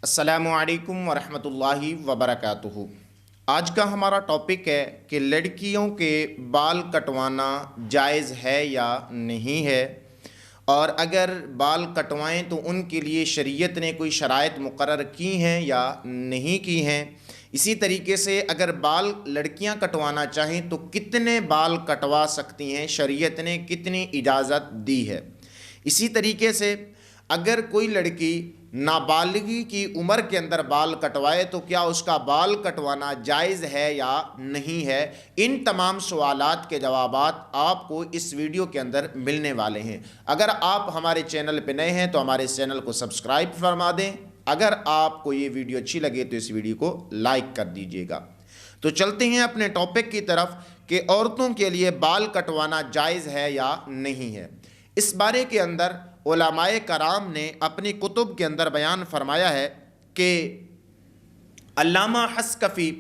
السلام علیکم ورحمۃ اللہ وبرکاتہ۔ آج کا ہمارا ٹاپک ہے کہ لڑکیوں کے بال کٹوانا جائز ہے یا نہیں ہے، اور اگر بال کٹوائیں تو ان کے لیے شریعت نے کوئی شرائط مقرر کی ہیں یا نہیں کی ہیں۔ اسی طریقے سے اگر بال لڑکیاں کٹوانا چاہیں تو کتنے بال کٹوا سکتی ہیں، شریعت نے کتنی اجازت دی ہے۔ اسی طریقے سے اگر کوئی لڑکی نابالغی کی عمر کے اندر بال کٹوائے تو کیا اس کا بال کٹوانا جائز ہے یا نہیں ہے؟ ان تمام سوالات کے جوابات آپ کو اس ویڈیو کے اندر ملنے والے ہیں۔ اگر آپ ہمارے چینل پہ نئے ہیں تو ہمارے چینل کو سبسکرائب فرما دیں۔ اگر آپ کو یہ ویڈیو اچھی لگے تو اس ویڈیو کو لائک کر دیجیے گا۔ تو چلتے ہیں اپنے ٹاپک کی طرف کہ عورتوں کے لیے بال کٹوانا جائز ہے یا نہیں ہے۔ اس بارے کے اندر علماء کرام نے اپنی کتب کے اندر بیان فرمایا ہے کہ علامہ حسکفی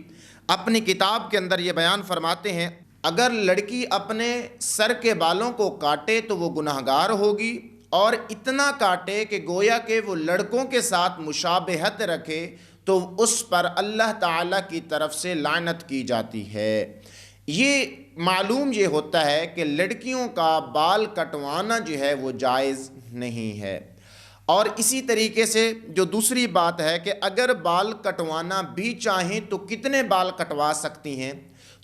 اپنی کتاب کے اندر یہ بیان فرماتے ہیں، اگر لڑکی اپنے سر کے بالوں کو کاٹے تو وہ گناہگار ہوگی، اور اتنا کاٹے کہ گویا کہ وہ لڑکوں کے ساتھ مشابہت رکھے تو اس پر اللہ تعالیٰ کی طرف سے لعنت کی جاتی ہے۔ یہ معلوم یہ ہوتا ہے کہ لڑکیوں کا بال کٹوانا جو ہے وہ جائز نہیں ہے۔ اور اسی طریقے سے جو دوسری بات ہے کہ اگر بال کٹوانا بھی چاہیں تو کتنے بال کٹوا سکتی ہیں،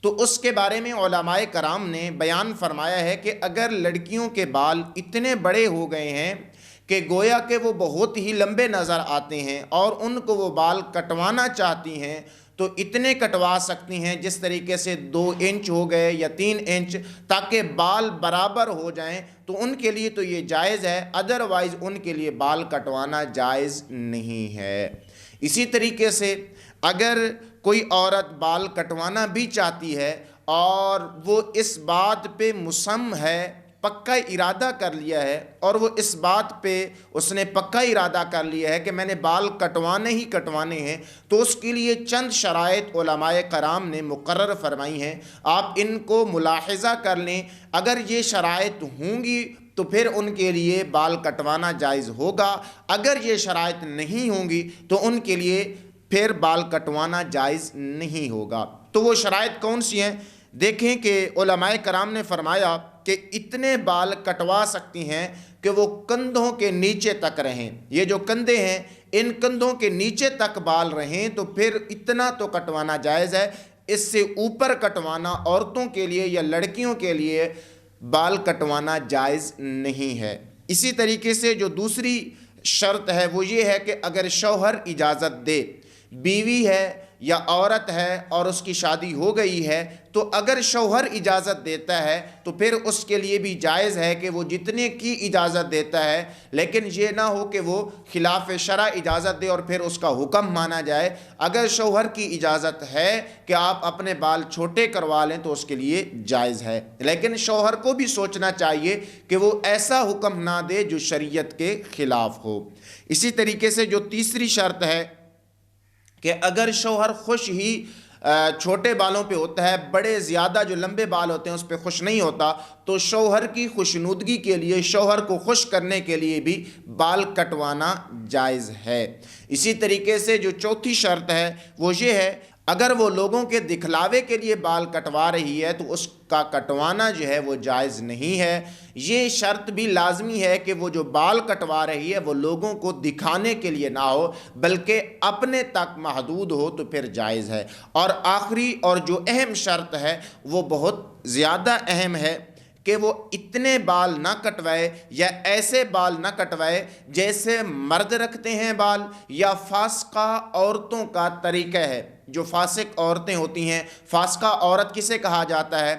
تو اس کے بارے میں علماء کرام نے بیان فرمایا ہے کہ اگر لڑکیوں کے بال اتنے بڑے ہو گئے ہیں کہ گویا کہ وہ بہت ہی لمبے نظر آتے ہیں اور ان کو وہ بال کٹوانا چاہتی ہیں تو اتنے کٹوا سکتی ہیں، جس طریقے سے 2 انچ ہو گئے یا 3 انچ، تاکہ بال برابر ہو جائیں تو ان کے لیے تو یہ جائز ہے، ادروائز ان کے لیے بال کٹوانا جائز نہیں ہے۔ اسی طریقے سے اگر کوئی عورت بال کٹوانا بھی چاہتی ہے اور وہ اس بات پہ مصمم ہے، پکا ارادہ کر لیا ہے، اور وہ اس بات پہ اس نے پکا ارادہ کر لیا ہے کہ میں نے بال کٹوانے ہی کٹوانے ہیں، تو اس کے لیے چند شرائط علماء کرام نے مقرر فرمائی ہیں۔ آپ ان کو ملاحظہ کر لیں، اگر یہ شرائط ہوں گی تو پھر ان کے لیے بال کٹوانا جائز ہوگا، اگر یہ شرائط نہیں ہوں گی تو ان کے لیے پھر بال کٹوانا جائز نہیں ہوگا۔ تو وہ شرائط کون سی ہیں؟ دیکھیں کہ علماء کرام نے فرمایا کہ اتنے بال کٹوا سکتی ہیں کہ وہ کندھوں کے نیچے تک رہیں۔ یہ جو کندھے ہیں ان کندھوں کے نیچے تک بال رہیں تو پھر اتنا تو کٹوانا جائز ہے۔ اس سے اوپر کٹوانا عورتوں کے لیے یا لڑکیوں کے لیے بال کٹوانا جائز نہیں ہے۔ اسی طریقے سے جو دوسری شرط ہے وہ یہ ہے کہ اگر شوہر اجازت دے، بیوی ہے یا عورت ہے اور اس کی شادی ہو گئی ہے، تو اگر شوہر اجازت دیتا ہے تو پھر اس کے لیے بھی جائز ہے کہ وہ جتنے کی اجازت دیتا ہے، لیکن یہ نہ ہو کہ وہ خلاف شرع اجازت دے اور پھر اس کا حکم مانا جائے۔ اگر شوہر کی اجازت ہے کہ آپ اپنے بال چھوٹے کروا لیں تو اس کے لیے جائز ہے، لیکن شوہر کو بھی سوچنا چاہیے کہ وہ ایسا حکم نہ دے جو شریعت کے خلاف ہو۔ اسی طریقے سے جو تیسری شرط ہے کہ اگر شوہر خوش ہی چھوٹے بالوں پہ ہوتا ہے، بڑے زیادہ جو لمبے بال ہوتے ہیں اس پہ خوش نہیں ہوتا، تو شوہر کی خوشنودگی کے لیے، شوہر کو خوش کرنے کے لیے بھی بال کٹوانا جائز ہے۔ اسی طریقے سے جو چوتھی شرط ہے وہ یہ ہے، اگر وہ لوگوں کے دکھلاوے کے لیے بال کٹوا رہی ہے تو اس کا کٹوانا جو ہے وہ جائز نہیں ہے۔ یہ شرط بھی لازمی ہے کہ وہ جو بال کٹوا رہی ہے وہ لوگوں کو دکھانے کے لیے نہ ہو بلکہ اپنے تک محدود ہو تو پھر جائز ہے۔ اور آخری اور جو اہم شرط ہے وہ بہت زیادہ اہم ہے کہ وہ اتنے بال نہ کٹوائے یا ایسے بال نہ کٹوائے جیسے مرد رکھتے ہیں بال، یا فاسقہ عورتوں کا طریقہ ہے۔ جو فاسق عورتیں ہوتی ہیں، فاسقہ عورت کسے کہا جاتا ہے؟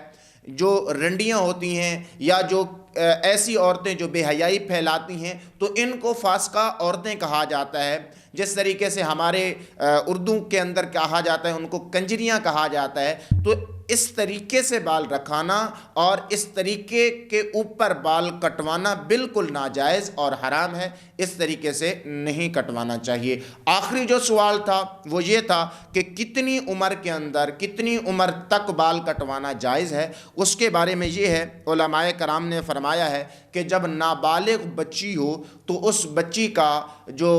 جو رنڈیاں ہوتی ہیں یا جو ایسی عورتیں جو بے حیائی پھیلاتی ہیں تو ان کو فاسقہ عورتیں کہا جاتا ہے۔ جس طریقے سے ہمارے اردو کے اندر کہا جاتا ہے ان کو کنجریاں کہا جاتا ہے۔ تو اس طریقے سے بال رکھانا اور اس طریقے کے اوپر بال کٹوانا بالکل ناجائز اور حرام ہے، اس طریقے سے نہیں کٹوانا چاہیے۔ آخری جو سوال تھا وہ یہ تھا کہ کتنی عمر کے اندر، کتنی عمر تک بال کٹوانا جائز ہے، اس کے بارے میں یہ ہے، علماء کرام نے فرمایا فرمایا ہے کہ جب نابالغ بچی ہو تو اس بچی کا جو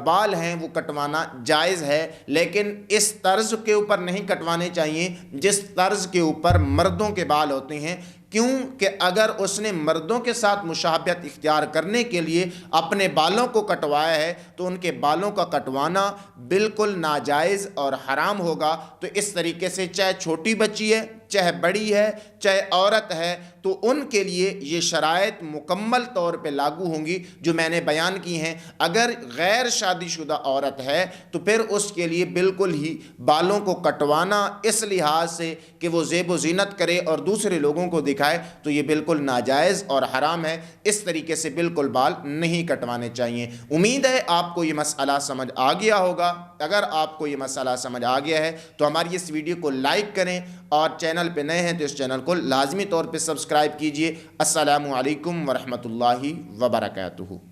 بال ہیں وہ کٹوانا جائز ہے، لیکن اس طرز کے اوپر نہیں کٹوانے چاہیے جس طرز کے اوپر مردوں کے بال ہوتے ہیں، کیوں کہ اگر اس نے مردوں کے ساتھ مشابہت اختیار کرنے کے لیے اپنے بالوں کو کٹوایا ہے تو ان کے بالوں کا کٹوانا بالکل ناجائز اور حرام ہوگا۔ تو اس طریقے سے چاہے چھوٹی بچی ہے، چاہے بڑی ہے، چاہے عورت ہے، تو ان کے لیے یہ شرائط مکمل طور پہ لاگو ہوں گی جو میں نے بیان کی ہیں۔ اگر غیر شادی شدہ عورت ہے تو پھر اس کے لیے بالکل ہی بالوں کو کٹوانا اس لحاظ سے کہ وہ زیب و زینت کرے اور دوسرے لوگوں کو دکھائے تو یہ بالکل ناجائز اور حرام ہے۔ اس طریقے سے بالکل بال نہیں کٹوانے چاہیے۔ امید ہے آپ کو یہ مسئلہ سمجھ آ گیا ہوگا۔ اگر آپ کو یہ مسئلہ سمجھ آ گیا ہے تو ہماری اس ویڈیو کو لائک کریں اور چینل پہ نئے ہیں تو اس چینل کو لازمی طور پہ سبسکرائب کیجئے۔ السلام علیکم ورحمۃ اللہ وبرکاتہ۔